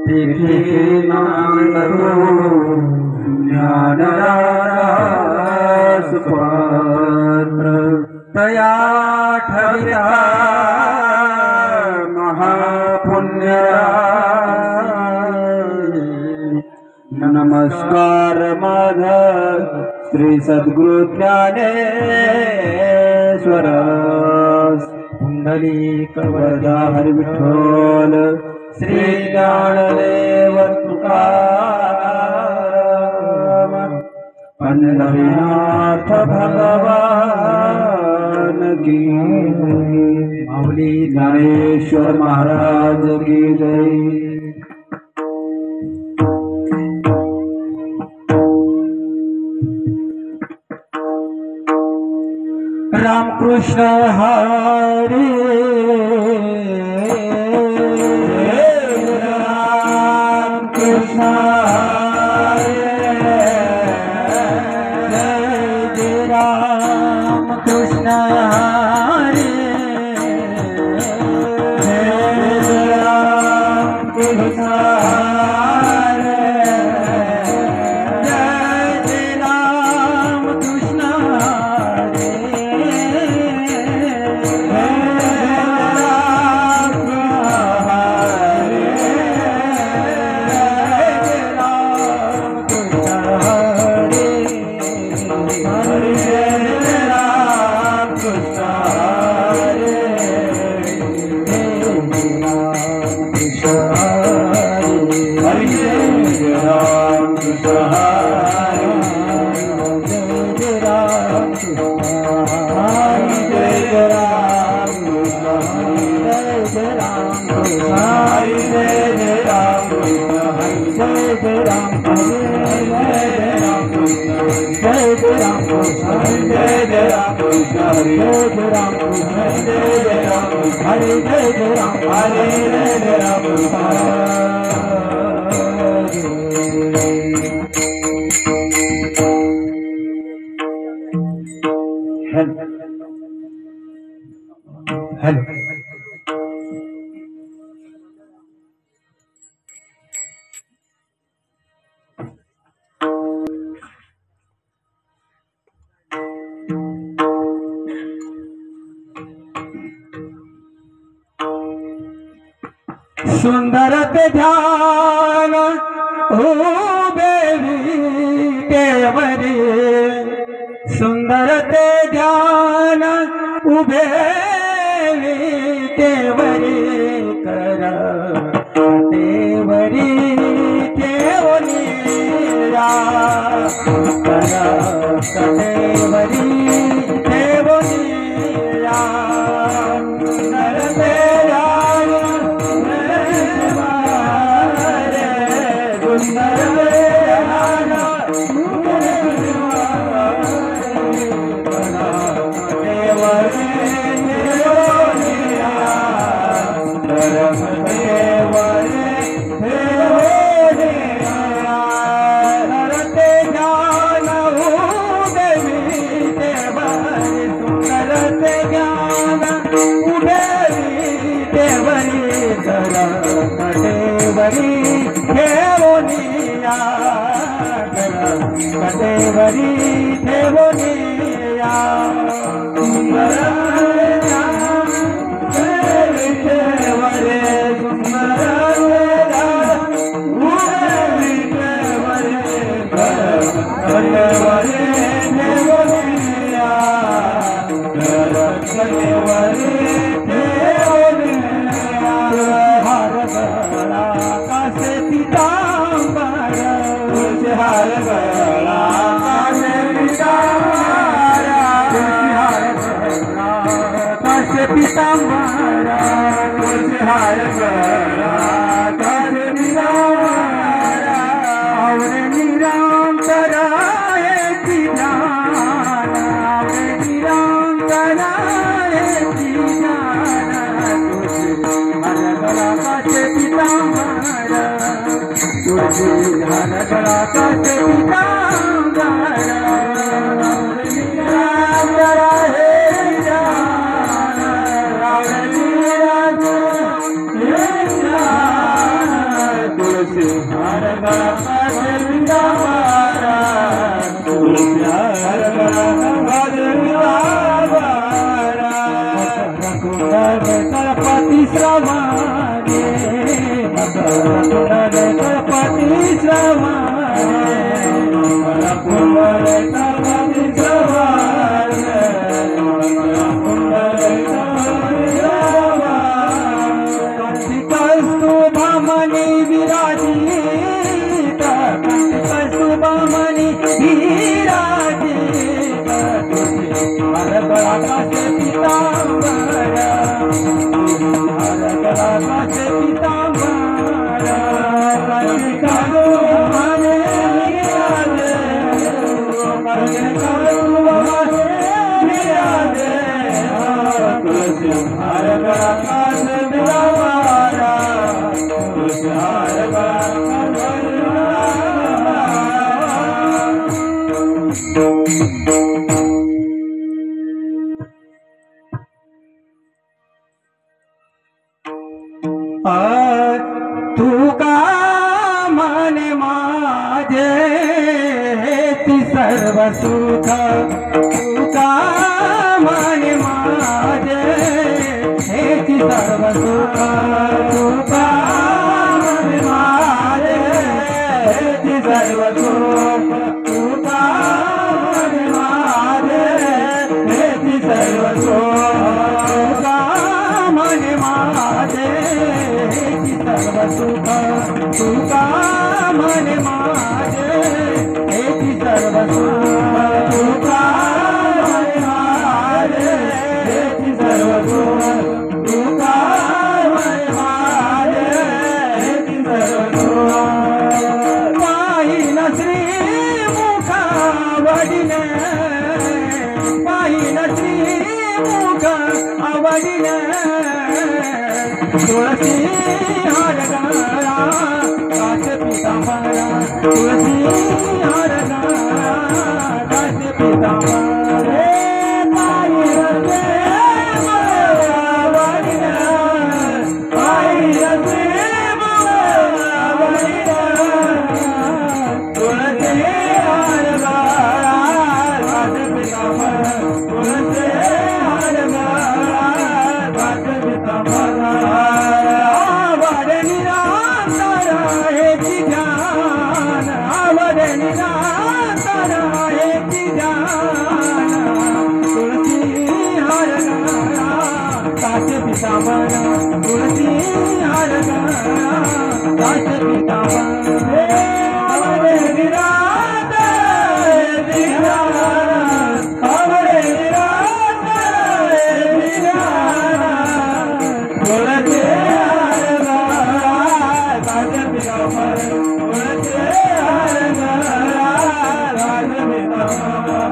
तिथे नांदतो ज्ञानरास पात्र तया ठविता महापुण्य नमस्कार माझा श्री सद्गुरु ज्ञानेश्वर पुंडलिक वरदा हरि विठ्ठल श्री ज्ञानदेव तुकाराम पंढरीनाथ भगवान की जय। माऊली ज्ञानेश्वर महाराज की जय। रामकृष्ण हरी रामकृष्ण हरे जय रामकृष्ण हरे जय रामकृष्ण सुंदर ते ध्यान उभे विटेवरी सुंदर ते ध्यान उभे विटेवरी कर देवरी ठेवली कर देवरी ठेवली सुंदर ते कटेवरी ठेवनिया पीतांबरा हार आवरे निरंतरा Yeah. गणपती श्रवणे गणपती श्रवणे कस्तुभमणि विराजित कस्तुभमणि विराजित हरगळाकाशे पीतांबर हरगळाकाशे पीतांबर कस्तुभमणि विराजित हरगळाकाशे तू का म्हणे माझे ती सर्व सुख तू का म्हणे माझे ती सर्व सुख तू का म्हणे माझे ती सर्व सुख तू का म्हणे माझे ती सर्व सुख तू का म्हणे माझे सर्व सुख तू का म्हणे माझे हेची सर्व सुख तू का म्हणे माझे हेची सर्व सुख तू का म्हणे माझे हेची सर्व सुख पाहिन श्री मुख आवडीने पाहिन श्री मुख आवडीने तुळसी हार गळा काश पीतांबरा तुळसी हार गळा काश पीतांबरा रे पाहिन श्री आवडीने पाहिन श्री आवडीने तुळसी हार गळा काश पीतांबरा तुळसी हार गळा काश पीतांबरा तुलसी हार काश पीतांबरा हरे विराट हरे विराट तुलसी हार काश पीतांबरा तुलसी हार काश पीतांबरा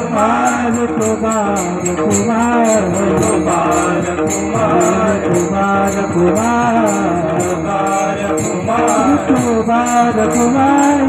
Kumar कुमार कुमार कुमार कुमार कुमार कुमार कुमार कुमार कुमार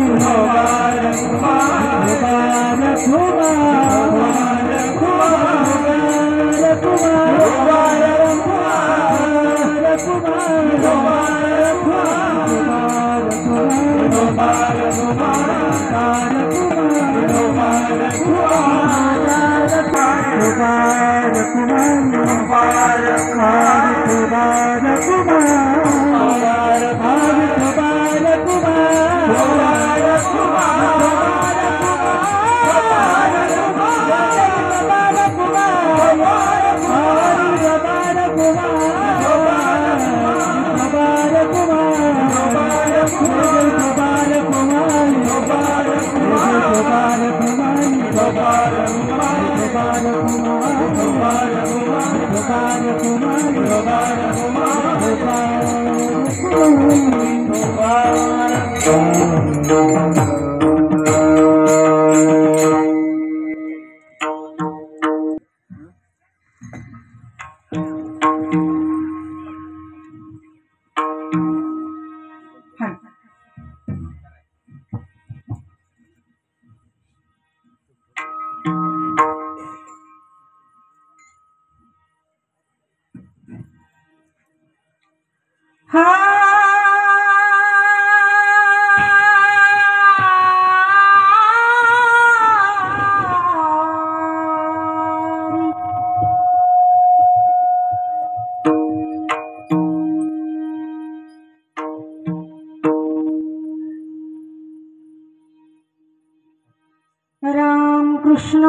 राम कृष्ण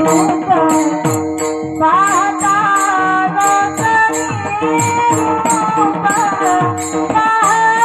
रूप पाहता लोचनी रूप पाहता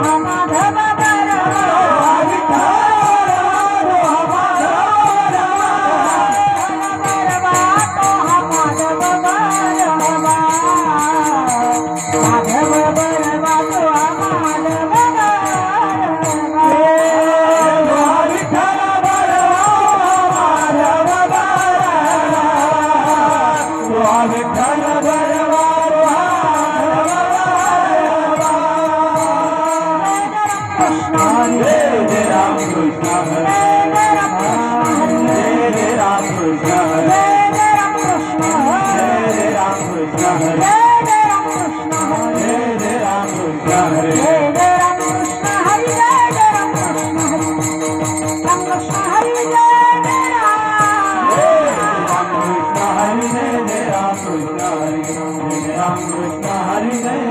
Hama हरी जय राम कृष्ण हरे जय राम कृष्ण हरे जय राम कृष्ण हरे जय राम कृष्ण हरे जय राम कृष्ण हरे जय राम कृष्ण हरे जय राम कृष्ण हरे जय राम कृष्ण हरे राम कृष्ण हरे जय राम कृष्ण हरे राम कृष्ण हरे जय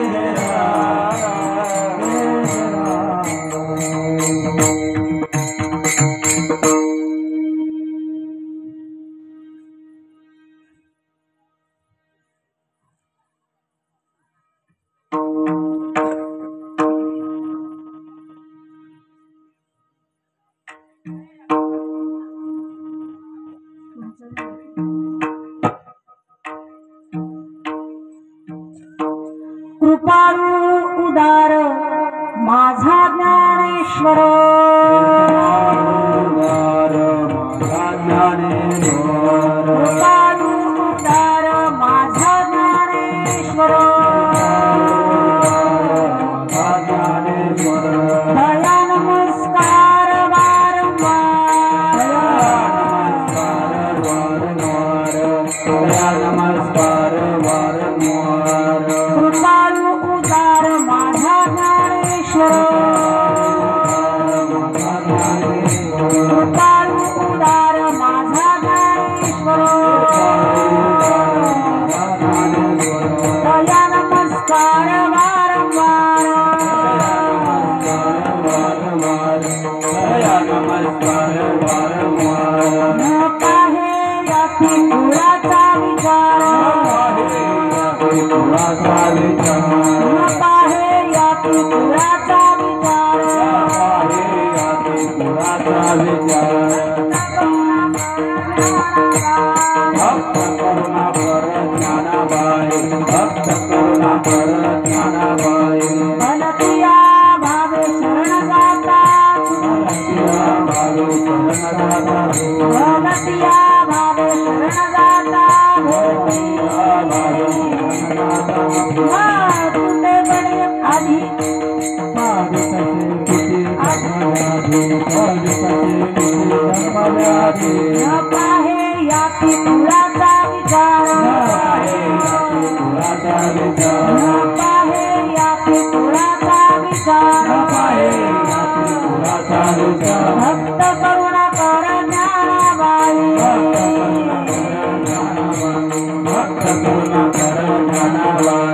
कृपाळू उदार माझा ज्ञानेश्वर कृपाळू उदार माझा ज्ञानेश्वर दया नमस्कार वारंवार नमस्कार वारंवार कृपाळू उदार माझा ज्ञानेश्वर कृपाळू उदार माझा ज्ञानेश्वर दया नमस्कार वारंवार न पाहे याती कुळाचा विचार न पाहे याती कुळाचा विचार भक्त करुणा पर ज्ञानाबाई भक्त करुणा पर ज्ञानाबाई भलतिया भावे शरण जाता भलतिया भावे शरण जाता भलतिया भावे शरण जाता तुटे बने आधी न पाहे याती कुळाचा विचार न पाहे याती कुळाचा विचार भक्त करुणा कर ज्ञानाबाई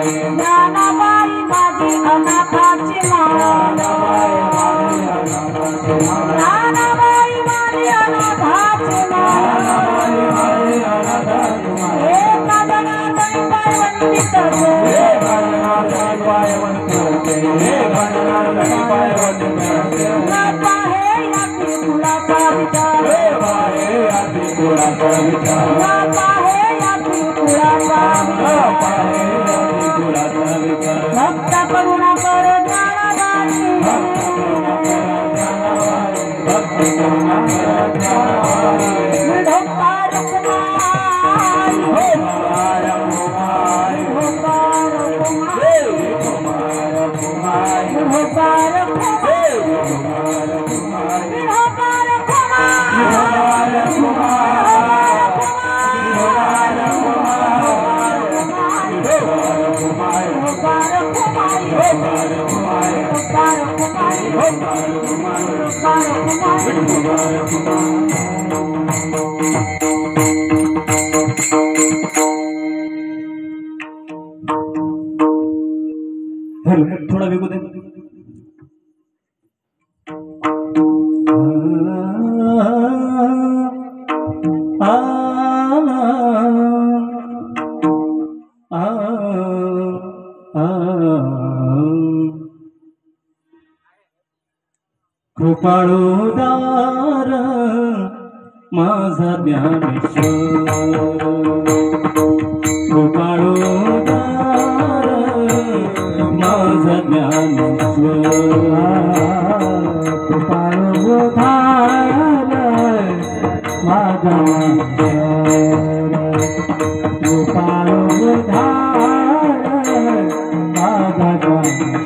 ज्ञानाबाई माझी अनाथाची माळ ज्ञानाबाई माझी अनाथाची माळ एका जनार्दनी पायवंदित न पाहे याती कुळाचा विचार न पाहे याती कुळाचा विचार भक्त करुणा कर ज्ञानाबाई ढोकार कुमारी ढोकार कुमारी ढोकार कुमारी ढोकार थोड़ा वेगो दे कृपाळोदार माझा ज्ञानेश्वर कृपाळोदार माझा ज्ञानेश्वर कृपाळोदार माझा कृपाळोदार माझा ज्ञानेश्वर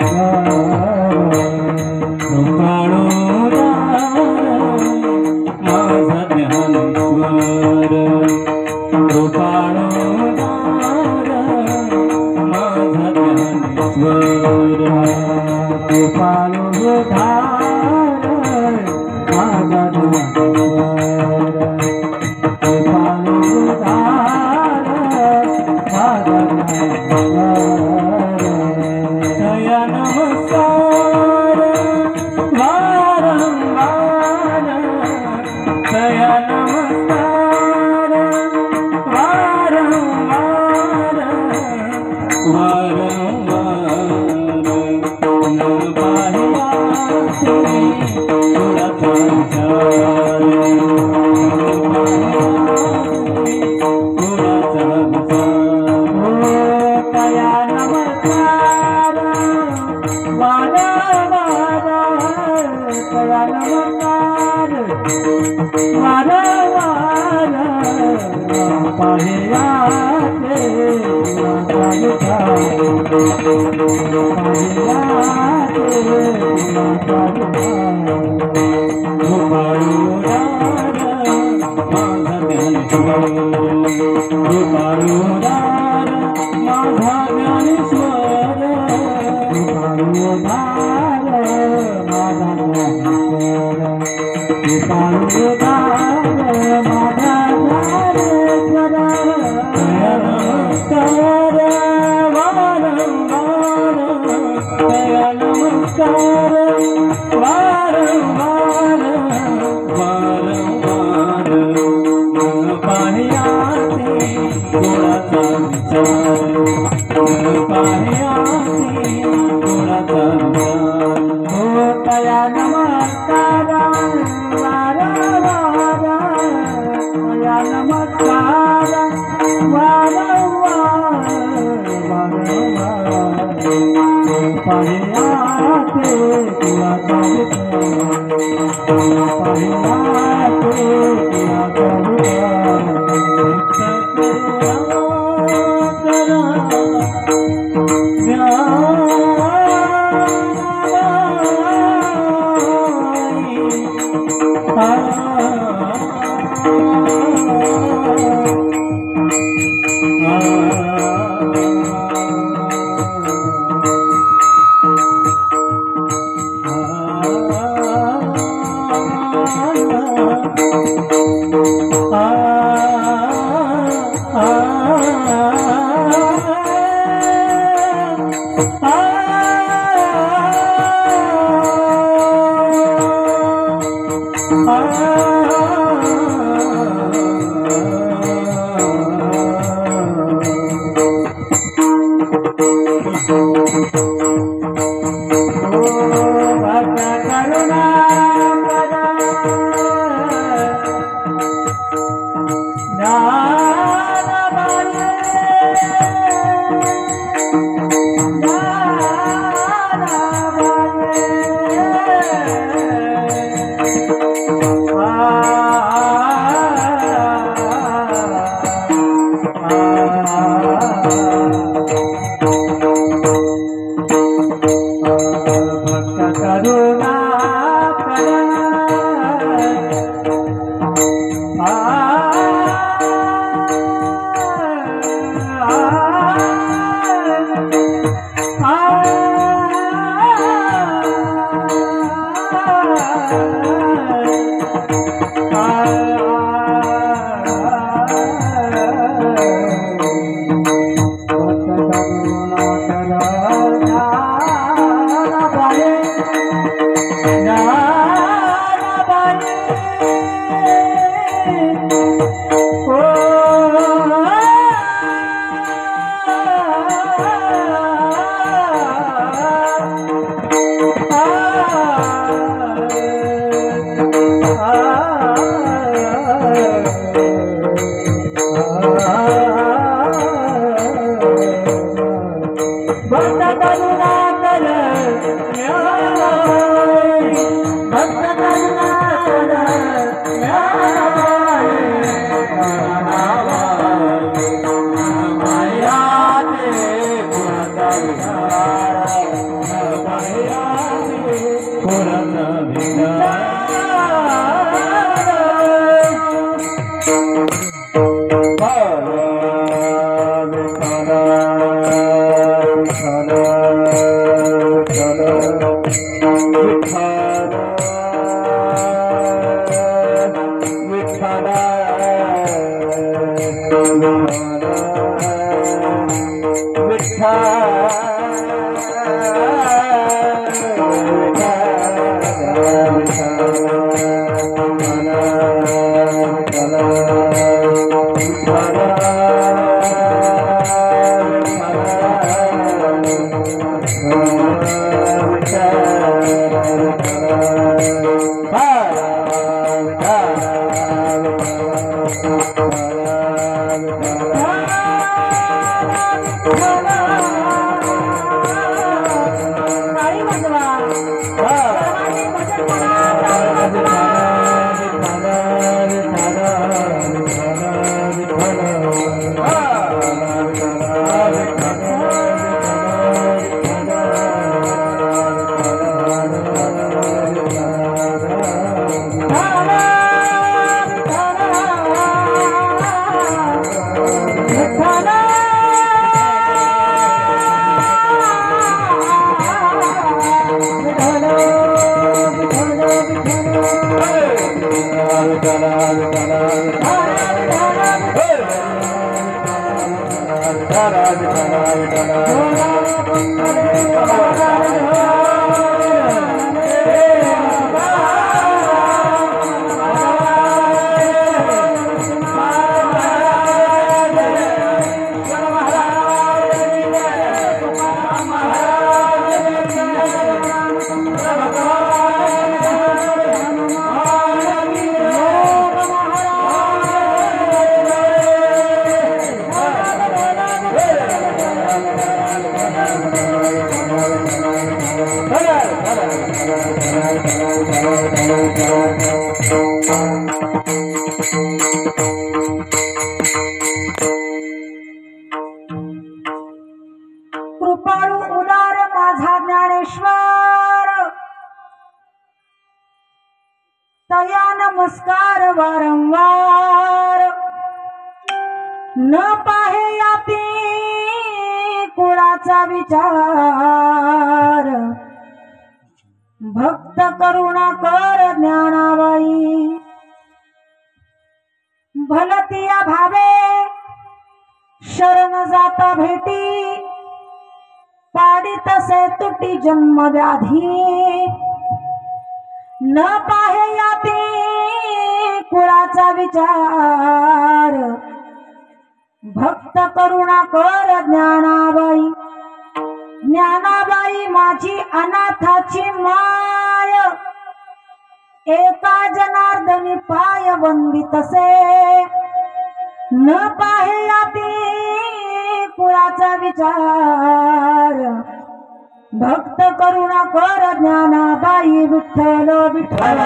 कृपाळो विठ्ठल कृपाळू उदार माझा ज्ञानेश्वर तया नमस्कार वारंवार न पाहे याती कुळाचा विचार भक्त करुणा कर ज्ञानाबाई भलतिया भावे शरण जाता भेटी पाडी तसे तुटी जन्म व्याधी न पाहे याती कुळाचा विचार भक्त करुणा कर ज्ञानाबाई ज्ञानाबाई माझी अनाथाची माय एका जनार्दनी पाय वंदी तसे न पाहे याती कुळाचा विचार भक्त करुणा कर ज्ञानाबाई विठ्ठल विठ्ठल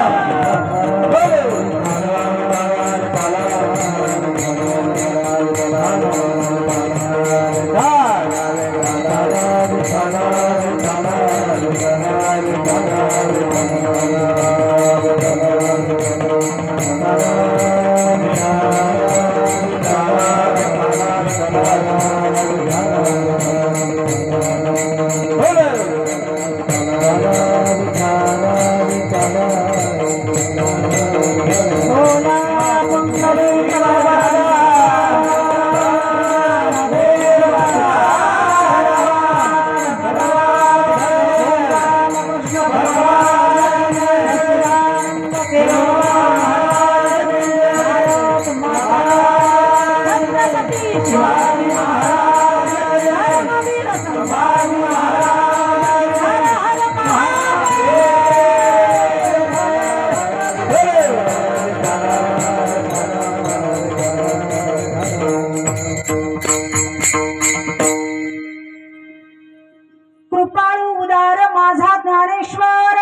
कृपाळू उदार माझा ज्ञानेश्वर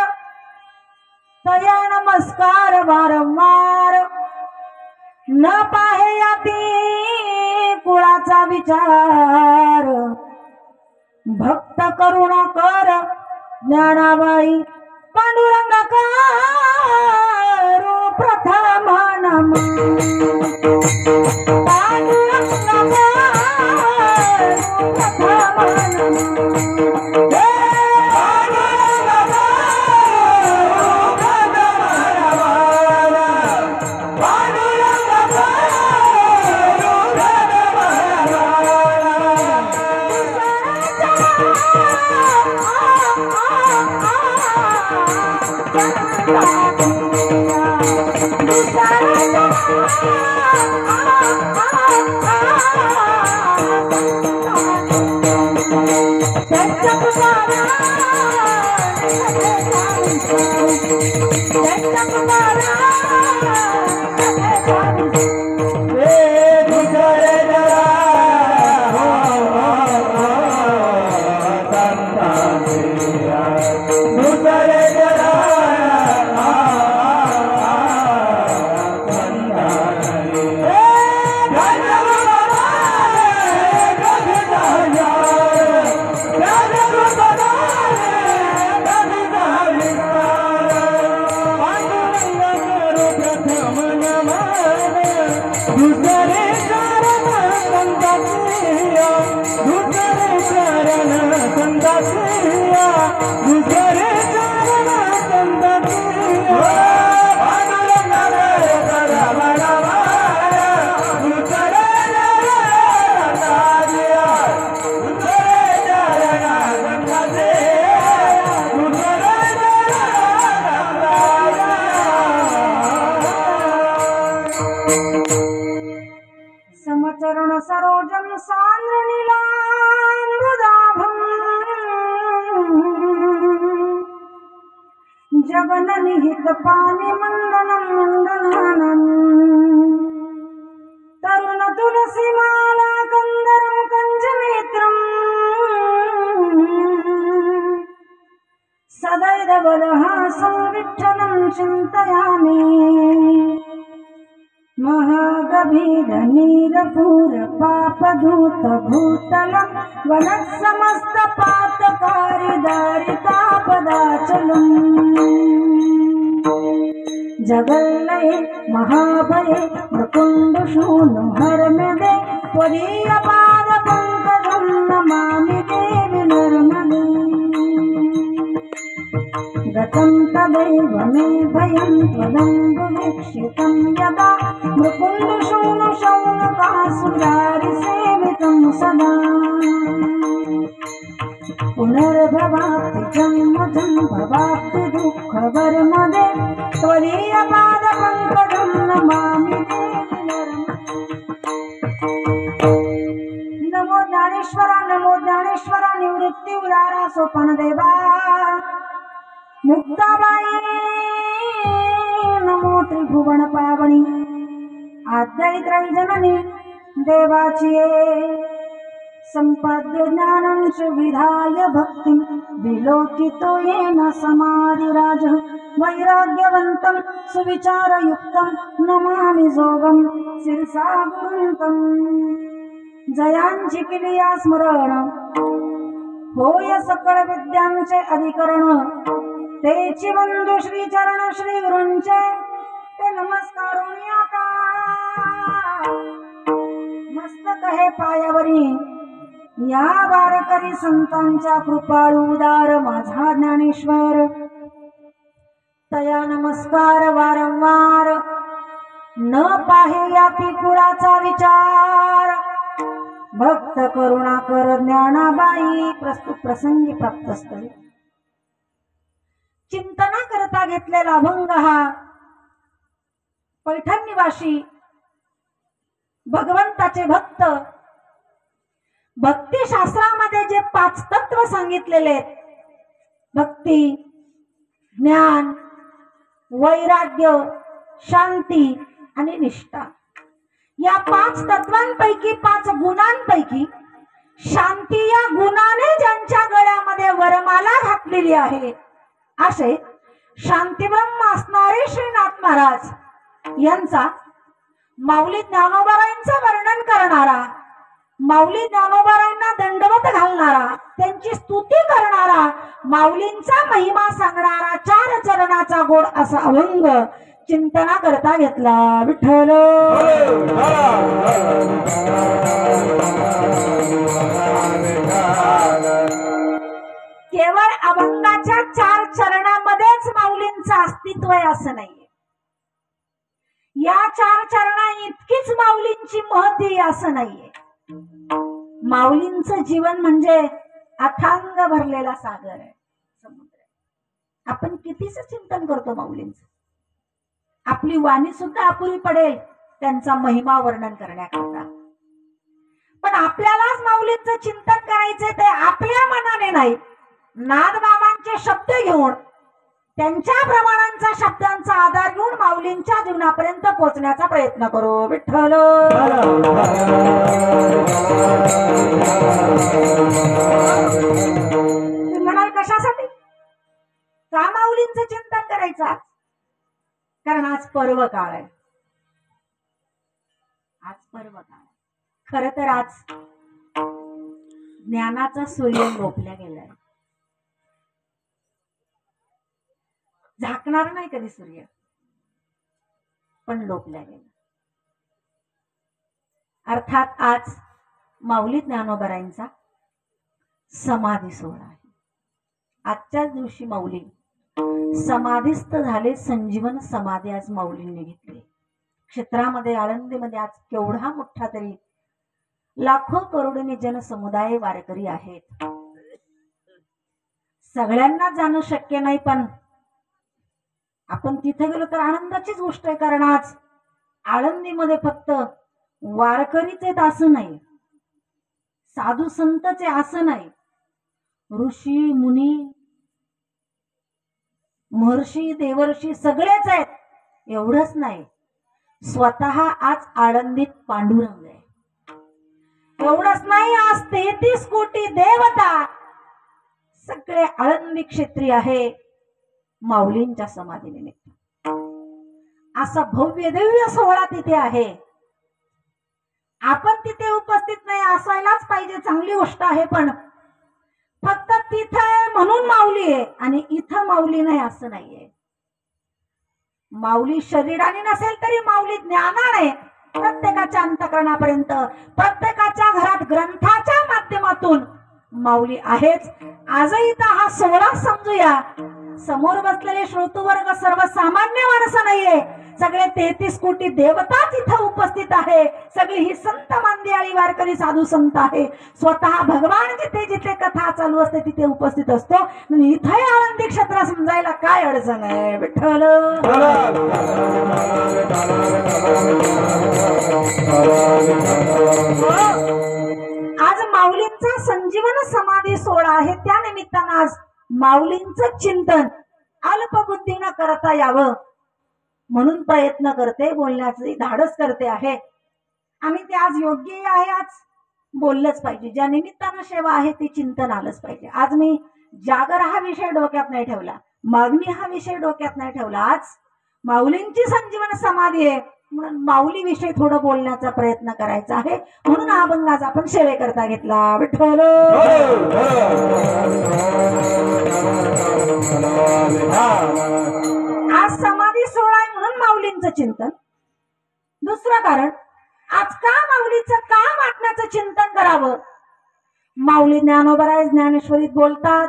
तया नमस्कार वारंवार न पाहे याती कुळाचा विचार भक्त करुणा कर ज्ञानाबाई पांडुरंग करू प्रथम नम पांडुरंग करू प्रथम नम समचरण सरोजम सांद्र नीलांबुदाभं जगन निहित पानि मंडनं मंडनानं तरुण तुलसी माला कंदरं कंजनेत्रं सदैव बलहासं विठ्ठलं चिन्तयामि महागभीर नीलपूर पापधूत भूतलं वनः समस्त पातकारी दारितापदाचलम् जगल्लये महाभये मृकुण्ड शूनु हरमदे त्वदीय पाद पंकजं नमामि देवि नर्मदे गतं तदैव मे भयं त्वदम्बुवीक्षितं यदा मृकुण्डशूनुशौनकासुरारिसेवितं सदा पुनर्भवाप्ति जन्मजं भवाप्ति दुःखवर्मदे त्वदीयपादपङ्कजं नमामि देवि नर्मदे। नमो ज्ञानेश्वरा निवृत्ती उदारा सोपन देवा मुक्ताबाई नमो त्रिभुवन पावनी आद्यैत्रय जननी देवाची संपाद्य ज्ञानं च विधाय भक्ति विलोकितो येन समाधिराज वैराग्यवन्तं सुविचारयुक्तं नमामि जोगं शिरसा गुरुन्तं जयांची किलिया स्मरण होय सकळ विद्यांचे अधिकरण तेची बंधू श्री चरण श्री गुरूंचे ते नमस्कारून आता मस्तक हे पायावरी या वारकरी संतांच्या कृपाळू उदार माझा ज्ञानेश्वर तया नमस्कार वारंवार न पाहे याती कुळाचा विचार भक्त करुणाकर ज्ञानाबाई प्रस्तुत प्रसंगी प्राप्तस्थळी चिंतना करता घेतलेला अभंग हा पैठण निवासी भगवंताचे भक्त भक्ती शास्त्रामध्ये जे 5 तत्व सांगितलेले भक्ती ज्ञान वैराग्य शांती आणि निष्ठा या 5 तत्वांपैकी 5 गुणांपैकी शांती या गुणाने ज्यांच्या गळ्यामध्ये वरमाला घातलेली आहे असे शांतीब्रह्म असणारे श्रीनाथ महाराज यांचा माऊली ज्ञानोबारायांचं वर्णन करणारा माऊली ज्ञानोबारायांना दंडवत घालणारा त्यांची स्तुती करणारा माऊलींचा महिमा सांगणारा 4 चरणाचा गोड असा अभंग चिंतना करता घेतला विठ्ठल केवळ अभंगाच्या 4 चरणामध्येच माऊलींचं अस्तित्व आहे असं नाहीये या 4 चरणा इतकीच माऊलींची महती असं नाहीये माऊलींचं जीवन म्हणजे अथांग भरलेला सागर आहे समुद्र आपण कितीच चिंतन करतो माऊलींचं. आपली वाणी सुद्धा अपुरी पडेल त्यांचा महिमा वर्णन करण्याकरता. पण आपल्यालाच माऊलींचं चिंतन करायचंय ते आपल्या मनाने नाही, नादबाबांचे शब्द घेऊन त्यांच्या प्रमाणांचा शब्दांचा आधार घेऊन माऊलींच्या जीवनापर्यंत पोहोचण्याचा प्रयत्न करू. विठ्ठल म्हणाल कशासाठी का माऊलींचं चिंतन करायचं आज? कारण आज पर्व काळ आहे. आज पर्व काळ आहे. खर तर आज ज्ञानाचा सूर्य लोपल्या गेलाय. झाकणार नाही कधी सूर्य, पण लोपल्या गेला. अर्थात आज माऊली ज्ञानोबरांचा समाधी सोहळा आहे. आजच्याच दिवशी माऊली समाधीस्थ झाले. संजीवन समाधी आज माऊलींनी घेतली. क्षेत्रामध्ये आळंदीमध्ये आज केवढा मोठा तरी लाखो करोडोनी जनसमुदाय वारकरी आहेत. सगळ्यांना जाणं शक्य नाही, पण आपण तिथे गेलो तर आनंदाचीच गोष्ट आहे. कारण आज आळंदीमध्ये फक्त वारकरीच आहेत असं नाही, साधू संतचे असं नाही, ऋषी मुनी महर्षी देवर्षी सगळेच आहेत. एवढंच नाही, स्वतः आज आळंदीत पांडुरंग आहे. एवढंच नाही, आज 33 कोटी देवता सगळे आळंदी क्षेत्री आहे माऊलींच्या समाधीनिमित्त. असा भव्य दिव्य सोहळा तिथे आहे. आपण तिथे उपस्थित नाही असायलाच पाहिजे, चांगली गोष्ट आहे. पण फक्त तिथे आहे म्हणून माऊली आहे आणि इथं माऊली नाही असं नाहीये. माऊली शरीराने नसेल तरी माऊली ज्ञानाने प्रत्येकाच्या अंतःकरणापर्यंत, प्रत्येकाच्या घरात ग्रंथाच्या माध्यमातून माऊली आहेच. आजही तर हा सोहळा समजूया. समोर बसलेले श्रोतुवर्ग सर्वसामान्य माणसं नाहीये, सगळे 33 कोटी देवताच इथं उपस्थित आहे. सगळी ही संत मांदियाळी वारकरी साधू संत आहे. स्वतः भगवान जिथे जिथे कथा चालू असते तिथे उपस्थित असतो. इथे आनंदी क्षेत्र समजायला काय अडचण आहे. विठ्ठल आज माऊलींचा संजीवन समाधी सोहळा आहे. त्या निमित्तानं आज माऊलींचं चिंतन अल्पबुद्धीनं करता यावं म्हणून प्रयत्न करते, बोलण्याचे धाडस करते आहे. आणि ते आज योग्य आहे. आज बोललंच पाहिजे. ज्या निमित्तानं सेवा आहे ती चिंतन आलंच पाहिजे. आज मी जागर हा विषय डोक्यात नाही ठेवला, मागणी हा विषय डोक्यात नाही ठेवला. आज माऊलींची संजीवन समाधी आहे म्हणून माऊली विषयी थोडं बोलण्याचा प्रयत्न करायचा आहे. म्हणून हा अभंग आज आपण सेवेकरता घेतला. विठ्ठल आज समाधी सोहळा आहे म्हणून माऊलींचं चिंतन. दुसरं कारण, आज का माऊलीचं का वाटण्याचं चिंतन करावं? माऊली ज्ञानोबराय ज्ञानेश्वरीत बोलतात,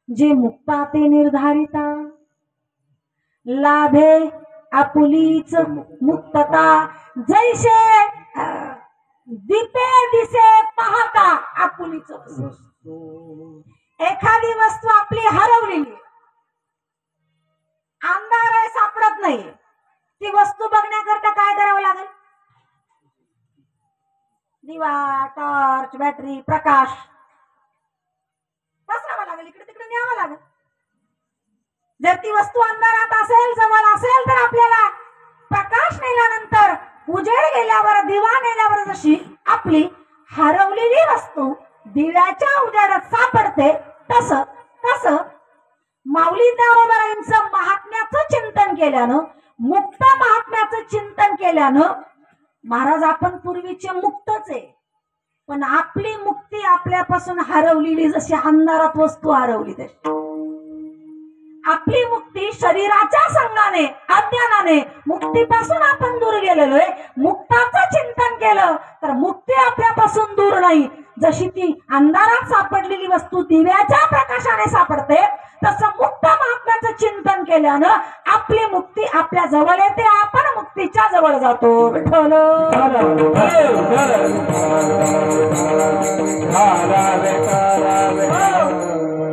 जे मुक्ता ते निर्धारिता, लाभे आपुलीच मुक्तता, जैसे दीपे दिसे पाहता आपुलीच. एखादी वस्तू आपली हरवलेली, अंधार आहे, सापडत नाही, ती वस्तू बघण्याकरता काय करावं लागेल? दिवा, टॉर्च, बॅटरी, प्रकाश पसरावा लागेल, इकडे तिकडे न्यावं लागेल. जर ती वस्तू अंधारात असेल, जवळ असेल, तर आपल्याला प्रकाश नेल्यानंतर, उजेड गेल्यावर, दिवा नेल्यावर जशी आपली हरवलेली वस्तू दिव्याच्या उजेडात सापडते, तसं तसं माऊली ज्ञानोबरांचं महात्म्याचं चिंतन केल्यानं, मुक्त महात्म्याचं चिंतन केल्यानं, महाराज आपण पूर्वीचे मुक्तच आहे, पण आपली मुक्ती आपल्यापासून हरवलेली, जशी अंधारात वस्तू हरवली तशी आपली मुक्ती शरीराच्या संगाने, अज्ञानाने मुक्तीपासून आपण दूर गेलेलो आहे. मुक्ताचं चिंतन केलं तर मुक्ती आपल्यापासून दूर नाही. जशी ती अंधारात सापडलेली वस्तू दिव्याच्या प्रकाशाने सापडते, तसं मुक्त महात्म्याचं चिंतन केल्यानं आपली मुक्ती आपल्या जवळ येते, आपण मुक्तीच्या जवळ जातो. विठ्ठल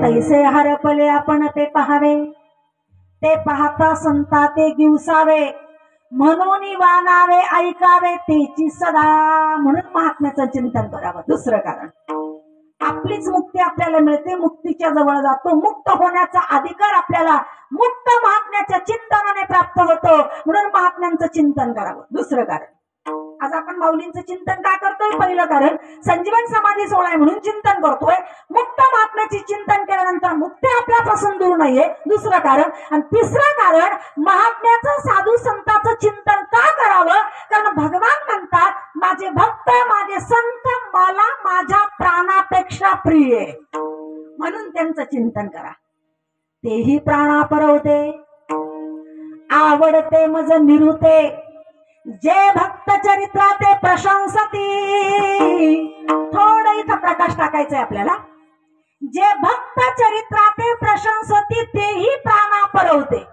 तैसे हरपले आपण ते पहावे, ते पाहता संता ते दिवसावे, म्हणून वानावे ऐकावे तेची सदा. म्हणून महात्म्याचं चिंतन करावं. दुसरं कारण आपलीच मुक्ती आपल्याला मिळते, मुक्तीच्या जवळ जातो, मुक्त होण्याचा अधिकार आपल्याला मुक्त महात्म्याच्या चिंतनाने प्राप्त होतो. म्हणून महात्म्यांचं चिंतन करावं. दुसरं कारण आज आपण माऊलींचं चिंतन का करतोय? पहिलं कारण संजीवन समाधी सोहळा आहे म्हणून चिंतन करतोय. मुक्त महात्म्याचे चिंतन केल्यानंतर मुक्ती आपल्यापासून दूर नाहीये. दुसरं कारण. आणि तिसरं कारण महात्म्याचं साधू संतांचं चिंतन का करावं? कारण भगवान म्हणतात माझे भक्त माझे संत मला माझ्या प्राणापेक्षा प्रिय आहे. म्हणून त्यांचं चिंतन करा. तेही प्राणा परवते आवडते मज निरुते, जे भक्त चरित्रा ते प्रशंसती. थोडं इथं प्रकाश टाकायचंय आपल्याला. जे भक्त चरित्रा ते प्रशंसती तेही प्राणा परवते.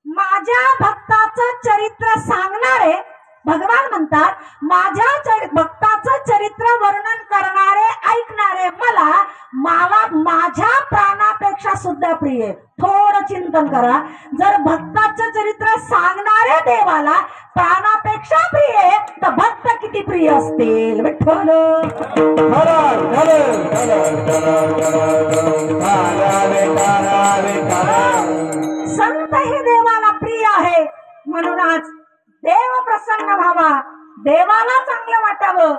माझ्या भक्ताचं चरित्र सांगणारे भगवान म्हणतात माझ्या भक्ताचं चरित्र वर्णन करणारे ऐकणारे मला माझ्या प्राणापेक्षा सुद्धा प्रिय. थोडं चिंतन करा. जर भक्ताचं चरित्र सांगणारे देवाला प्राणापेक्षा प्रिय तर भक्त किती प्रिय असतील? विठ्ठल. संत हे देवाला प्रिय आहे. म्हणून आज देव प्रसन्न व्हावा, देवाला चांगलं वाटावं,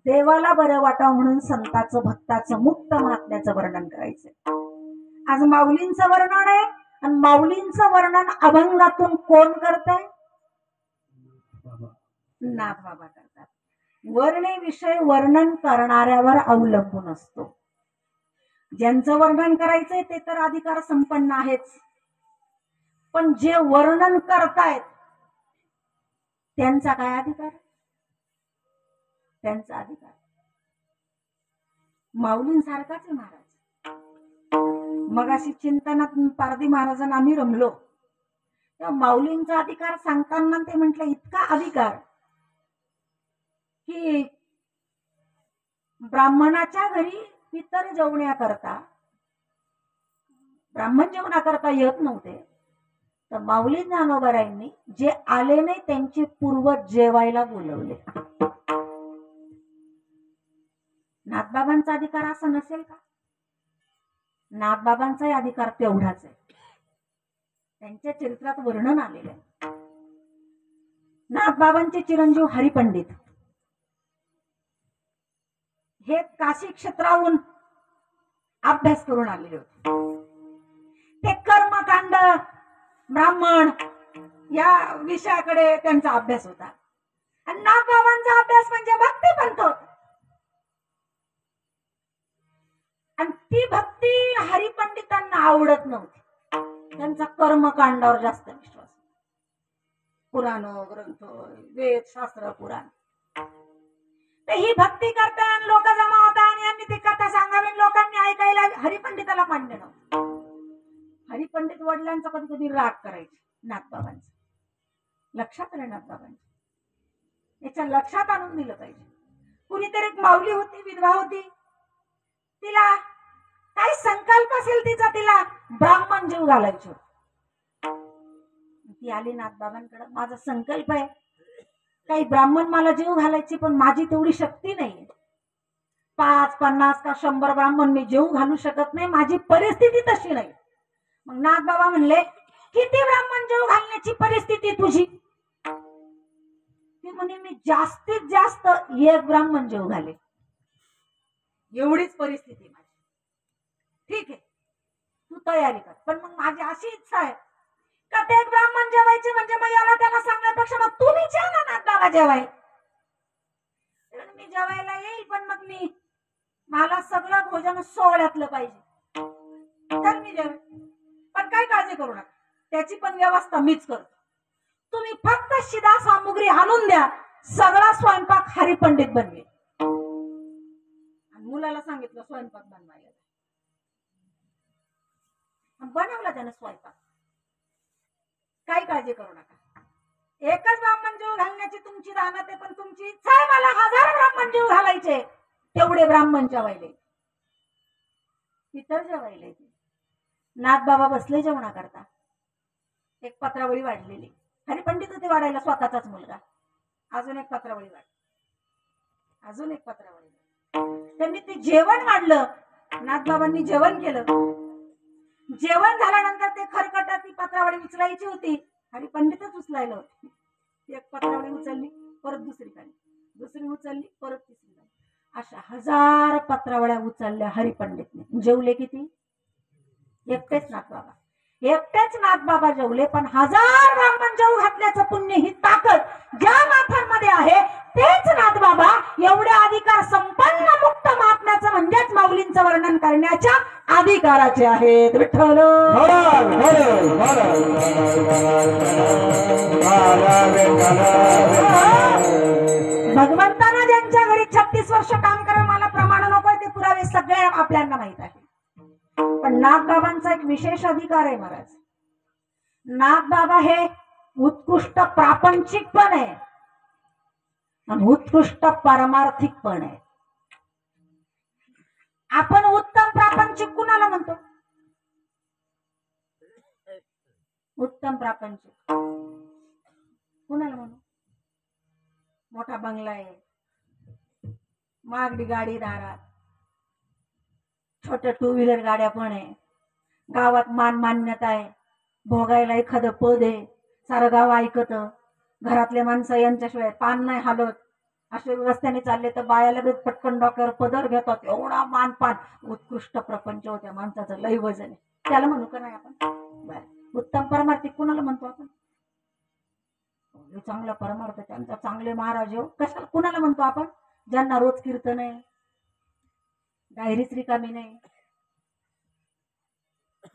देवाला बरं वाटावं म्हणून संताचं भक्ताचं मुक्त महात्म्याचं वर्णन करायचंय. आज माऊलींचं वर्णन आहे आणि माऊलींचं वर्णन अभंगातून कोण करतंय? नाथबाबा करतात. वर्णे विषय वर्णन करणाऱ्यावर अवलंबून असतो. ज्यांचं वर्णन करायचंय ते तर अधिकार संपन्न आहेच, पण जे वर्णन करतायत त्यांचा काय अधिकार? त्यांचा अधिकार माऊलींसारखाच आहे महाराज. मगाशी चिंतनात पारधी महाराजांना आम्ही रमलो तेव्हा माऊलींचा अधिकार सांगताना ते म्हटलं इतका अधिकार की ब्राह्मणाच्या घरी पितर जेवण्याकरता ब्राह्मण जेवणाकरता येत नव्हते, तर माऊली ज्ञानोबारायांनी जे आले नाही त्यांचे पूर्वज जेवायला बोलवले. नाथबाबांचा अधिकार असा नसेल का? नाथबाबांचाही अधिकार तेवढाच आहे. त्यांच्या चरित्रात वर्णन आलेलं आहे. नाथबाबांचे चिरंजीव हरिपंडित हे काशी क्षेत्राहून अभ्यास करून आलेले होते. ते कर्मकांड ब्राह्मण या विषयाकडे त्यांचा अभ्यास होता. आणि नाथबाबांचा अभ्यास म्हणजे भक्ती पंथ होता. आणि ती भक्ती हरिपंडितांना आवडत नव्हती. त्यांचा कर्मकांडावर जास्त विश्वास. पुराण ग्रंथ वेद शास्त्र पुराण तर ही भक्ती करताना लोक जमा होता आणि यांनी ती कथा सांगावी लोकांनी ऐकायला हरिपंडिताला मान्य नव्हतं. हरिपंडित वडिलांचा कधी कधी राग करायचे नाथबाबांचा. लक्षात आलं नाथबाबांच्या याच्या लक्षात आणून दिलं पाहिजे. कुणीतरी एक माऊली होती, विधवा होती, तिला काय संकल्प असेल तिचा, तिला ब्राह्मण जीव घालायचो. ती आली नाथबाबांकडे, माझा संकल्प आहे काही ब्राह्मण मला जीव घालायची, पण माझी तेवढी शक्ती नाही. 5, 50 का 100 ब्राह्मण मी जीव घालू शकत नाही, माझी परिस्थिती तशी नाही. मग नाथबाबा म्हणले किती ब्राह्मण जीव घालण्याची परिस्थिती तुझी? ती म्हणे मी जास्तीत जास्त 1 ब्राह्मण जीव घाले, एवढीच परिस्थिती माझी. ठीक आहे तू तयारी कर, पण मग माझी अशी इच्छा आहे का ते 1 ब्राह्मण जेवायचे म्हणजे मग याला त्याला सांगण्यापेक्षा मग तुम्ही जेवा ना बाबा जेवाय. मी जेवायला येईल पण मग मला सगळं भोजन सोहळ्यातलं पाहिजे, तर मी जेवेल. पण काय काळजी करू नका, त्याची पण व्यवस्था मीच करतो. तुम्ही फक्त शिदा सामुग्री आणून द्या, सगळा स्वयंपाक हरिपंडित बनवेल. आणि मुलाला सांगितलं स्वयंपाक बनवायला, बनवला त्यानं स्वयंपाक. काही काळजी करू नका, एकच ब्राह्मण जीव घालण्याची तुमची राहणार आहे, पण तुमची इच्छा आहे मला 1000 ब्राह्मण जीव घालायचे, तेवढे ब्राह्मण जेवायले. इतर जेवायला येते. नागबाबा बसले जेवणा करता. एक पत्रावळी वाढलेली. हरिपंडित होते वाढायला, स्वतःचाच मुलगा. अजून एक पत्रावळी वाढ, अजून एक पत्रावळी. त्यांनी ते जेवण वाढलं. नागबाबांनी जेवण केलं. जेवण झाल्यानंतर ते खरकटा ती पत्रावळी उचलायची होती. हरिपंडितच उचलायला होती. एक पत्रावळी उचलली, परत दुसरी काढली, दुसरी उचलली, परत तिसरी काढली. अशा 1000 पत्रावळ्या उचलल्या हरिपंडितने. जेवले किती? एकटेच नागबाबा. एकटेच नागबाबा जेवले. पण 1000 ब्राह्मण जेवू घातल्याचं पुण्य, ही ताकद ज्या नाथांमध्ये आहे तेच नाथबाबा एवढे अधिकार संपन्न मुक्त महात्म्याचं म्हणजेच माऊलींचं वर्णन करण्याच्या अधिकाराचे आहेत. विठ्ठल भगवंतांना ज्यांच्या घरी 36 वर्ष काम करेल, मला प्रमाण नको, ते पुरावे सगळे आपल्याला माहित आहे. पण नागबाबांचा एक विशेष अधिकार आहे महाराज. नागबाबा हे उत्कृष्ट प्रापंचिक पण आहे आणि उत्कृष्ट पारमार्थिक पण आहे. आपण उत्तम प्रापंचिक कुणाला म्हणतो? उत्तम प्रापंचिक कुणाला म्हणतो? मोठा बंगला आहे, महागडी गाडी दारात, छोट्या 2 व्हीलर गाड्या पण आहे, गावात मान मान्यता आहे, भोगायला एखादं पद आहे, सारं गाव ऐकत, घरातले माणसं यांच्याशिवाय पान नाही हालत, असे रस्त्याने चालले तर बाया लगेच पटकन डोक्यावर पदर घेतात. एवढा मानपान, उत्कृष्ट प्रपंच होत्या माणसाचं, लय वजन आहे. त्याला म्हणू का नाही आपण? बरं, उत्तम परमार्थिक कुणाला म्हणतो आपण? चांगला परमार्थ, त्यांचा चांगले महाराज हो, कशाला कुणाला म्हणतो आपण? ज्यांना रोज कीर्तन आहे, डायरीच रिकामी नाही,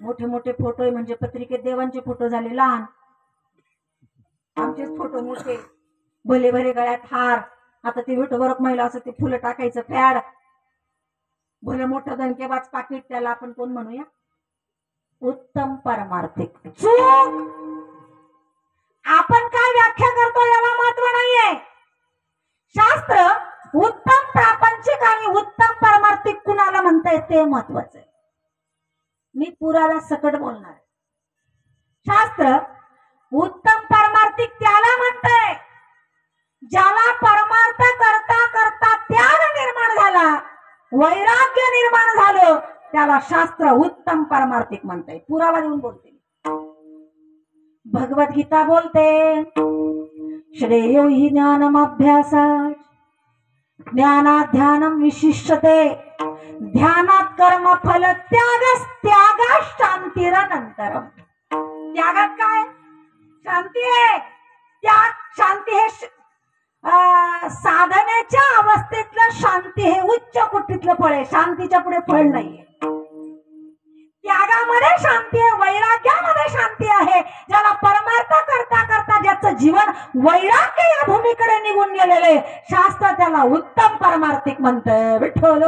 मोठे मोठे फोटो आहे, म्हणजे पत्रिकेत देवांचे फोटो झाले लहान, आमचेच फोटो मोठे, भले भले गळ्यात हार, आता ते विठोबरक महिला असं ते फुलं टाकायचं पॅड, भले मोठं धनकेबाज पाकिट, त्याला आपण कोण म्हणूया? उत्तम परमार्थिक. चूक. आपण काय व्याख्या करतो याला महत्व नाहीये. शास्त्र उत्तम प्रापंचिक आणि उत्तम परमार्थिक कुणाला म्हणताय ते महत्वाचं आहे. मी पुराव्या सकट बोलणार आहे. शास्त्र उत्तम परमार्थिक त्याला म्हणतंय ज्याला परमार्थ करता करता त्याग निर्माण झाला, वैराग्य निर्माण झालं, त्याला शास्त्र उत्तम परमार्थिक म्हणतंय. पुरावा देऊन बोलते. भगवद्गीता बोलते, श्रेयो हि ज्ञानमभ्यासात् ज्ञानात् ध्यानं विशिष्यते, ध्यानात कर्म फल त्यागात शांतिरनंतरम. त्यागात काय? शांती आहे. त्याग शांती हे साधनेच्या अवस्थेतलं शांती, हे उच्च कुटीतलं फळ आहे. शांतीच्या पुढे फळ नाहीये. त्यागामध्ये शांती आहे, वैराग्यामध्ये शांती आहे. ज्याला परमार्थ करता करता ज्याचं जीवन वैराग्य या भूमीकडे निघून गेलेले, शास्त्र त्याला उत्तम परमार्थिक म्हणतंय. विठ्ठल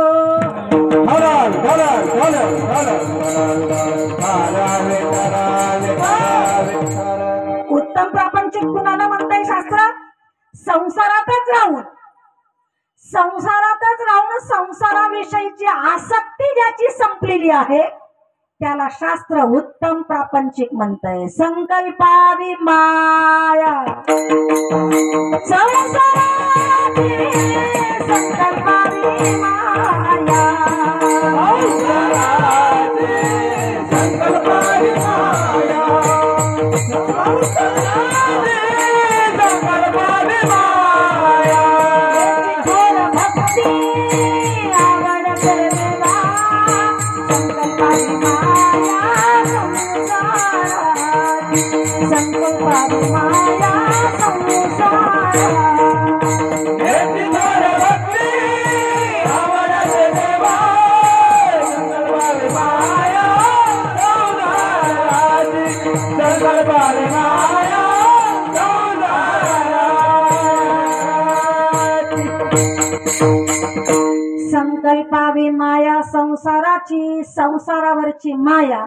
उत्तम प्रापंचिक कुणाला म्हणतंय शास्त्र? संसारातच राहून संसाराविषयीची आसक्ती ज्याची संपलेली आहे त्याला शास्त्र उत्तम प्रापंचिक म्हणतंय. संकल्पावी माया संसाराची, संकल्पावी माया संकल्पावी माया संकल्पावी माया भक्ती आवड प्रेमा संकल्पावी माया संकल्पावी माया संसारा संकल्पावी माया संसाराची, संसारावरची माया,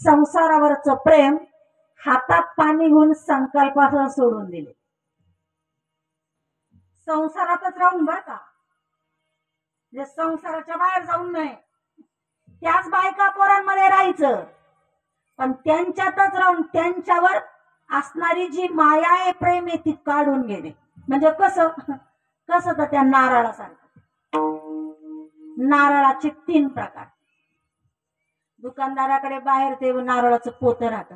संसारावरचं प्रेम हातात पाणी घेऊन संकल्पासह सोडून दिले. संसारातच राहून बर का, म्हणजे संसाराच्या बाहेर जाऊन नाही. त्याच बायका पोरांमध्ये राहायचं, पण त्यांच्यातच राहून त्यांच्यावर असणारी जी माया आहे, प्रेम आहे, ती काढून घेणे. म्हणजे कसं कसं तर त्या नारळासारखं. नारळाचे 3 प्रकार. दुकानदाराकडे बाहेर ते नारळाचं पोतं राहतं.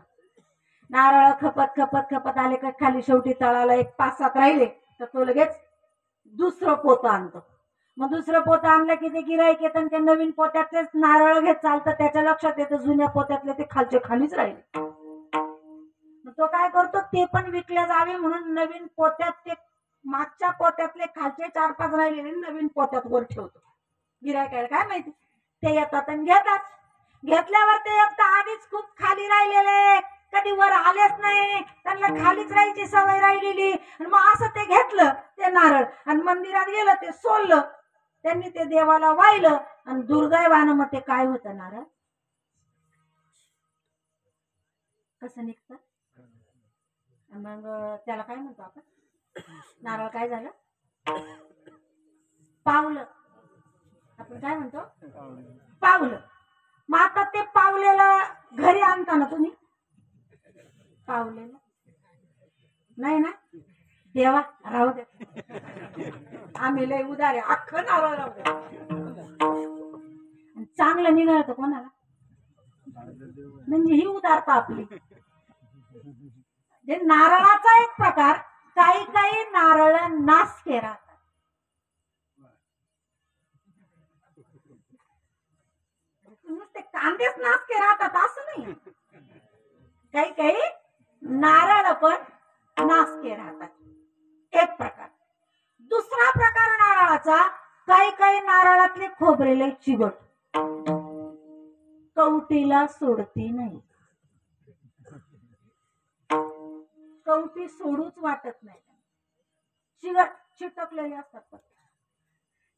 नारळ खपत खपत खपत आले का खाली शेवटी तळाला एक 5-7 राहिले तर तो लगेच दुसरं पोतं आणतो. मग दुसरं पोतं आणलं की ते गिराईक येतं आणि ते नवीन पोत्यातलेच नारळ घेत चालतं. त्याच्या लक्षात येतं जुन्या पोत्यातले ते खालचे खालीच राहिले. मग तो काय करतो, ते पण विकले जावे म्हणून नवीन पोत्यात ते मागच्या पोत्यातले खालचे 4-5 राहिलेले नवीन पोत्यात वर ठेवतो. गिराईकाला काय माहिती, ते येतात आणि घेतात. घेतल्यावर ते एकदा आधीच खूप खाली राहिलेले, कधी वर आलेच नाही, त्यांना खालीच राहायची सवय राहिलेली. आणि मग असं ते घेतलं ते नारळ आणि मंदिरात गेलं, ते सोललं, त्यांनी ते देवाला वाहिलं आणि दुर्दैवानं मग ते काय होतं, नारळ कसं निघतं. मग त्याला काय म्हणतो आपण, नारळ काय झालं, पावलं. आपण काय म्हणतो, पावलं. मग आता ते पावलेलं घरी आणता ना तुम्ही, पावलेलं नाही ना, देवा राहू दे, आम्ही लय उदारे, अख्खं नारळ राहू दे. चांगलं निघालं कोणाला, म्हणजे ही उदारता आपली. नारळाचा एक प्रकार, काही काही नारळ नासके राहतात. नुसते कांदेच नासके राहतात असं नाही, काही काही नारळ पण नासके राहतात, एक प्रकार. दुसरा प्रकार नारळाचा, काही काही नारळातले खोबरेले चिगट, कवटीला सोडती नाही. कवटी सोडूच वाटत नाही, चिगट चिटकलेले असतात.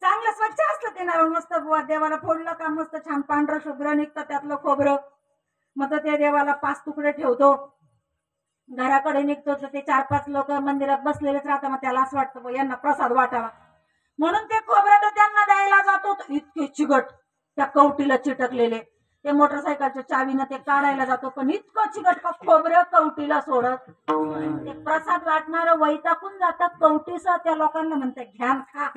चांगलं स्वच्छ असलं ते नारळ, मस्त देवाला फोडलं का मस्त छान पांढरं शुभ्र निघतं त्यातलं खोबरं. मग ते देवाला 5 तुकडे ठेवतो, घराकडे निघतो तर ते 4-5 लोक मंदिरात बसलेलेच राहतात. मग त्याला असं वाटतं यांना प्रसाद वाटावा म्हणून ते खोबरं त्यांना द्यायला जातो. इतके चिगट त्या कवटीला चिटकलेले, ते मोटरसायकलच्या चावीनं ते काढायला जातो, पण इतकं चिकट का खोबरं कवटीला सोडत. ते प्रसाद वाटणारं वैतागून जातात. कवटीचं त्या लोकांना म्हणतात घ्यान खा,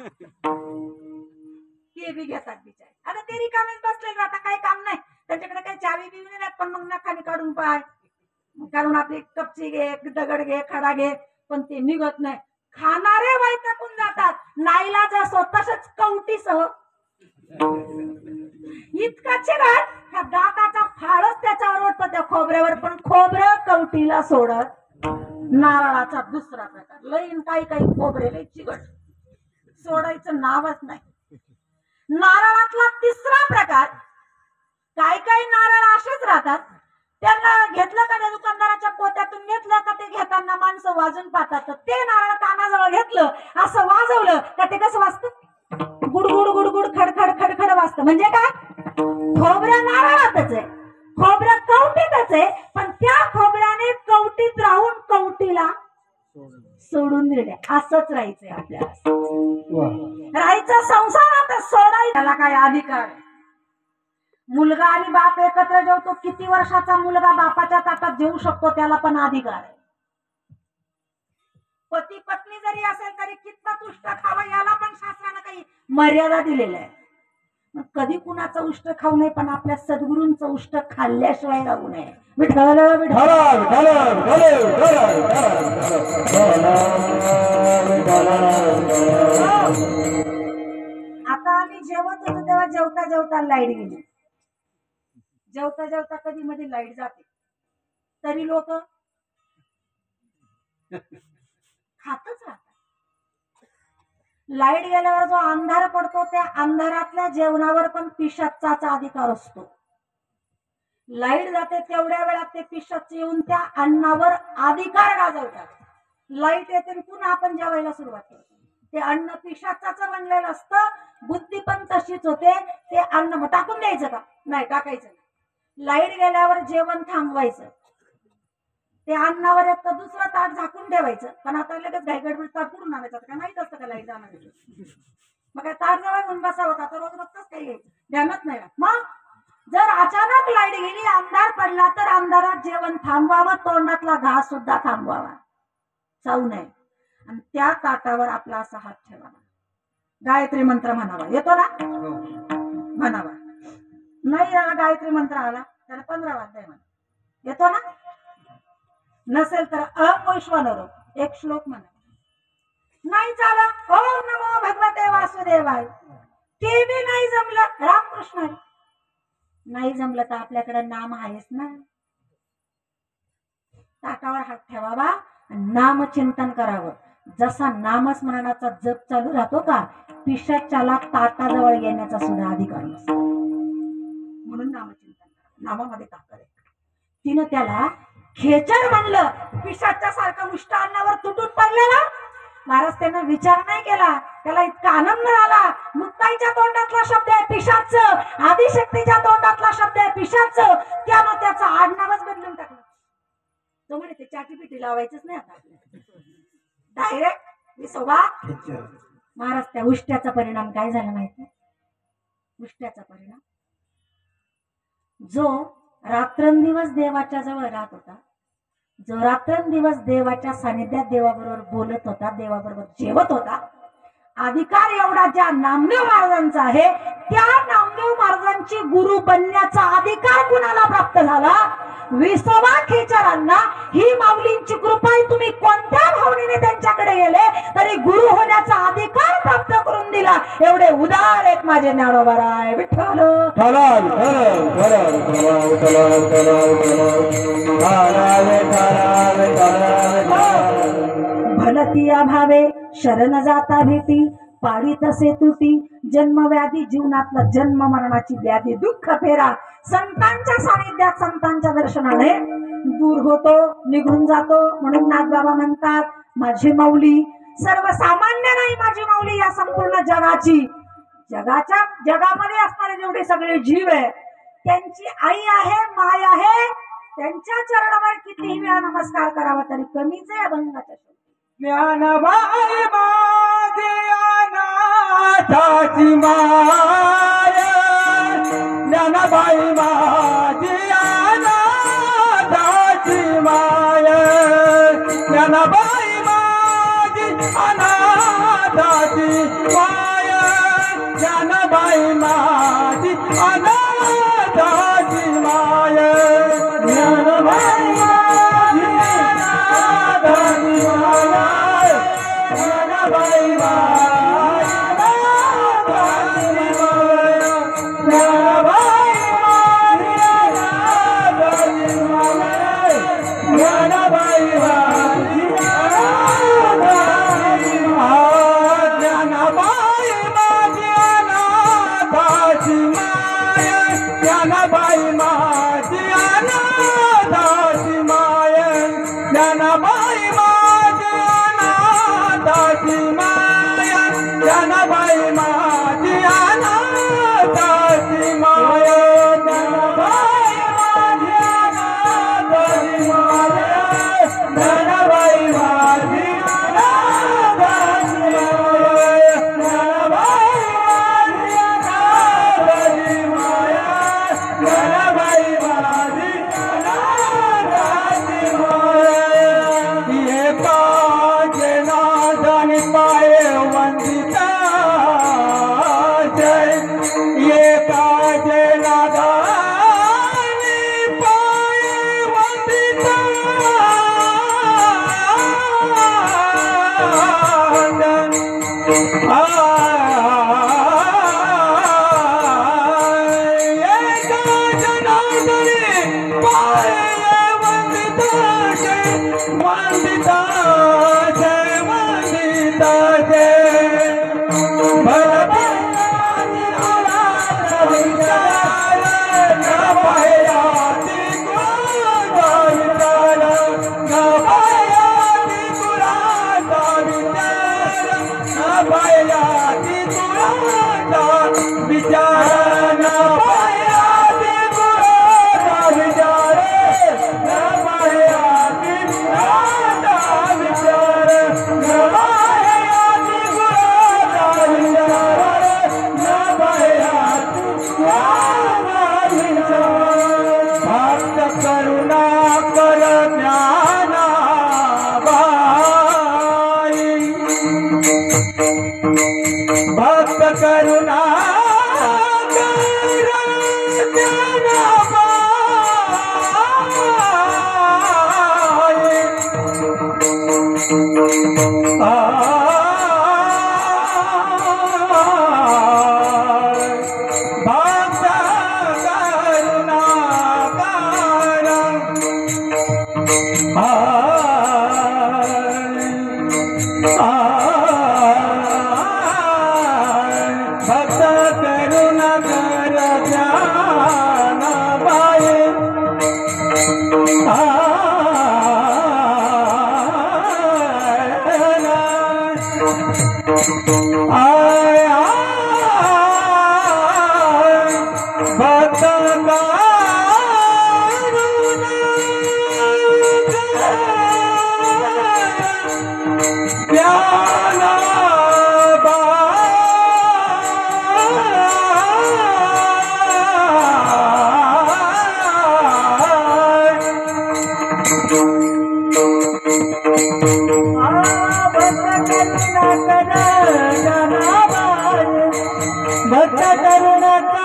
ते बी घेतात बिचारे. आता ते रिकामेच बसलेले आता काही काम नाही त्यांच्याकडे, काही चावी बिवी नाही, पण मग नखाने काढून पाय काढून आपली कपची घे, दगड घे, खडा घे, पण ते निघत नाही. खाणारे वैतागून जातात. नाईलाज असो तसंच कवटीसह इतका चिगट, त्या दाताचा फाळच त्याच्यावर वाटतो त्या खोबऱ्यावर, पण खोबरं कवटीला सोडत. नारळाचा दुसरा प्रकार, लईन काही काही खोबरे लई चिगट, सोडायचं नावच नाही. नारळातला तिसरा प्रकार, काही काही नारळ असेच राहतात, त्यांना घेतलं का त्या दुकानदाराच्या पोत्यातून घेतलं का ते घेताना माणसं वाजून पाहतात. ते नारळ कानाजवळ घेतलं, असं वाजवलं का ते कसं वाजतं, गुडगुड गुडगुड खडखड खडखड वाजतं. म्हणजे काय, खोबरं नारळातच आहे, खोबरं कवटीतच आहे, पण त्या खोबऱ्याने कवटीत राहून कवटीला सोडून दिले. असंच राहायचंय आपल्याला, राहायचं संसारात, सोडायचं त्याला काय अधिकार. मुलगा आणि बाप एकत्र जेवतो, किती वर्षाचा मुलगा बापाच्या ताटात जेवू शकतो त्याला पण अधिकार आहे. पती पत्नी जरी असेल तरी कितपत उष्ट खावं याला पण शास्त्रानं काही मर्यादा दिलेल्या आहे. कधी कुणाचं उष्ट खाऊ नये, पण आपल्या सद्गुरूंचं उष्ट खाल्ल्याशिवाय राहू नये. विठ्ठल विठ्ठल. आता आम्ही जेवत होतो तेव्हा जेवता जेवता लाईट गेली. जेवता जेवता कधी मध्ये लाईट जाते, तरी लोक खातच राहतात. लाईट गेल्यावर जो अंधार पडतो त्या अंधारातल्या जेवणावर पण पिशाचाचा अधिकार असतो. लाईट जाते तेवढ्या वेळात ते पिशाच येऊन त्या अन्नावर अधिकार गाजवतात. लाईट येते पुन्हा आपण जेवायला सुरुवात करतो. ते अन्न पिशाचाच बनलेलं असतं, बुद्धी पण तशीच होते. ते अन्न टाकून द्यायचं का, नाही टाकायचं. लाईट गेल्यावर जेवण थांबवायचं, ते अन्नावर एक तर दुसरं ताट झाकून ठेवायचं. पण आता लगेच घाईगडबड ताट कुठून आणायचं, काय माहित असतं का लाईट जाणार. मग काय ताट जवळ घेऊन बसावं का, तर रोज बघताच काही ध्यानात नाही. मग जर अचानक लाईट गेली, अंधार पडला, तर अंधारात जेवण थांबवावं, तोंडातला घास सुद्धा थांबवावा, चावू नये. आणि त्या ताटावर आपला असा हात ठेवावा, गायत्री मंत्र म्हणावा. येतो ना? म्हणावा. नाही याला गायत्री मंत्र आला तर 15 वाद्य म्हणा. येतो ना? नसेल तर वैश्वानर एक श्लोक म्हणा. नाही झालं, ओम नमो भगवते वासुदेवाय. ते बी नाही जमलं, रामकृष्ण. नाही जमलं तर आपल्याकडे नाम आहेच ना. ताटावर हात ठेवावा, नामचिंतन करावं. जसा नामस्मरणाचा जप चालू राहतो का, पिशाच्याला ताटाजवळ येण्याचा सुद्धा अधिकार नसतो. म्हणून नामचिंतन, नामामध्ये ताकद आहे. तिनं त्याला खेचर म्हणलं. पिशाच्या सारखा मुष्ट अन्नावर तुटून पडलेला. महाराज त्यानं विचार नाही केला, त्याला इतका आनंद आला. मुक्ताईच्या तोंडातला शब्द आहे पिशाचं, आदिशक्तीच्या तोंडातला शब्द आहे पिशाचं. त्यानं त्याचं आडनावच बदलून टाकलं. तो म्हणे ते चाटीपिटी लावायचंच नाही आता, डायरेक्ट विसोबा. महाराज त्या उष्ट्याचा परिणाम काय झाला माहिती? उष्ट्याचा परिणाम, जो रात्रंदिवस देवाच्या जवळ राहत होता, जो रात्रंदिवस देवाच्या सानिध्यात देवाबरोबर बोलत होता, देवाबरोबर जेवत होता, अधिकार एवढा ज्या नामदेव महाराजांचा आहे, त्या नामदेव महाराजांची गुरु बनण्याचा अधिकार कुणाला प्राप्त झाला? विसोबा खेचरांना. ही माऊलींची कृपा आहे. तुम्ही कोणत्या भावनेने त्यांच्याकडे गेले तरी गुरु होण्याचा अधिकार प्राप्त करून दिला. एवढे उदार एक माझे ज्ञानोबाराय विठ्ठल. भलतिया भावे शरण जाता भीती, पाडी तसे तुटी जन्म व्याधी. जीवनातला जन्म मरणाची व्याधी, दुःख फेरा संतांच्या सानिध्यात, संतांच्या दर्शनाने दूर होतो, निघून जातो. म्हणून नाथबाबा म्हणतात, माझी माऊली सर्वसामान्य नाही, माझी माऊली या संपूर्ण जगाची, जगामध्ये असणारे जेवढे सगळे जीव आहे त्यांची आई आहे, माय आहे. त्यांच्या चरणावर कितीही वेळा नमस्कार करावा तरी कमीच आहे. अभंगाच्या ज्ञानबाई माझी अनाथाची माय, ज्ञानबाई माझी अनाथाची माय, ज्ञानबाई माझी अनाथाची माय, ज्ञानबाई माझी अनाथाची माय, ज्ञानबाई माझी अनाथाची माय, ज्ञानबाई माझी अनाथाची माय, ज्ञानबाई माझी अनाथाची माय, ज्ञानबाई माझी अनाथाची माय, ज्ञानबाई माझी अनाथाची माय, ज्ञानबाई माझी अनाथाची माय, ज्ञानबाई माझी अनाथाची माय, ज्ञानबाई माझी अनाथाची माय, ज्ञानबाई माझी अनाथाची माय, ज्ञानबाई माझी अनाथाची माय, ज्ञानबाई माझी अनाथाची माय, ज्ञानबाई माझी अनाथाची माय. एका जनार्दनी पाये वंदिता जय, एका जनार्दनी पाये वंदिता एका जनार्दनी पाये वंदिता जय, वंदिता जय, वंदिता जय. भरभरानी अनाथ विचार, न पायाती कुळाचा विचार, न पायाती कुळाचा विचार, न पायाती कुळाचा विचार, न पायाती कुळाचा विचार, न पायाती कुळाचा भक्त करुण कर ध्यान बाये भक्त भक्त करुणाकर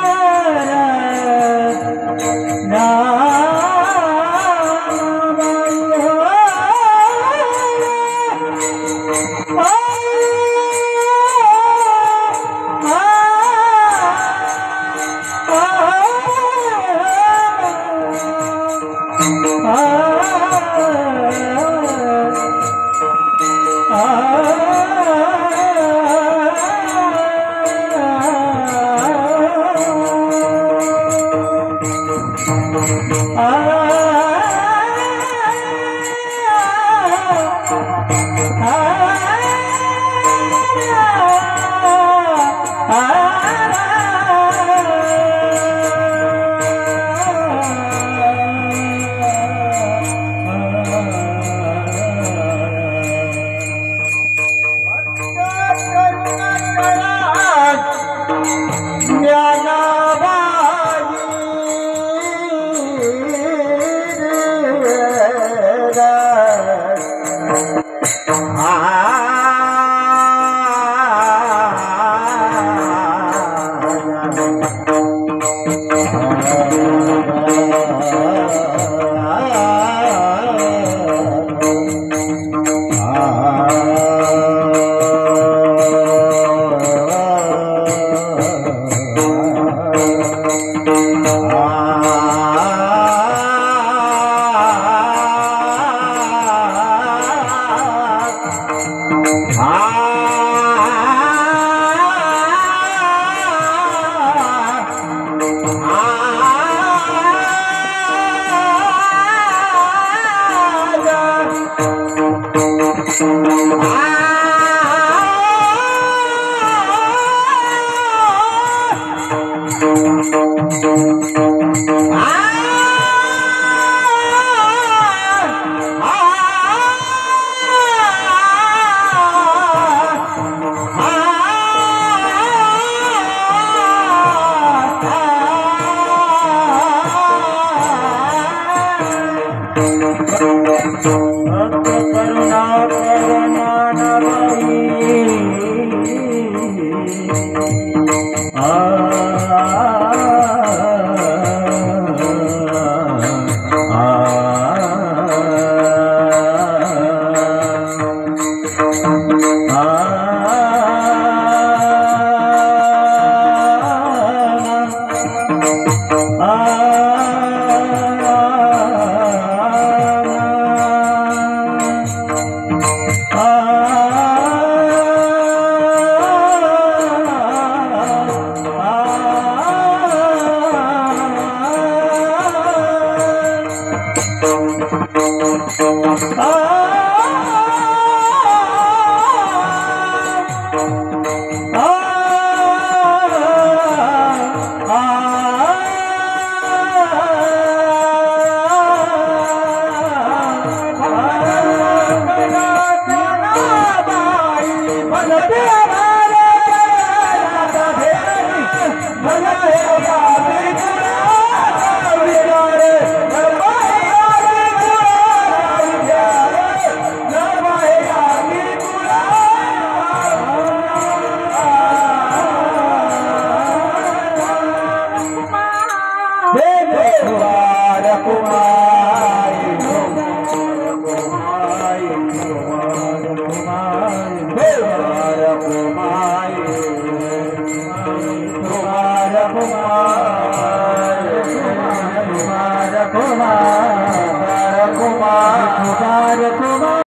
Ah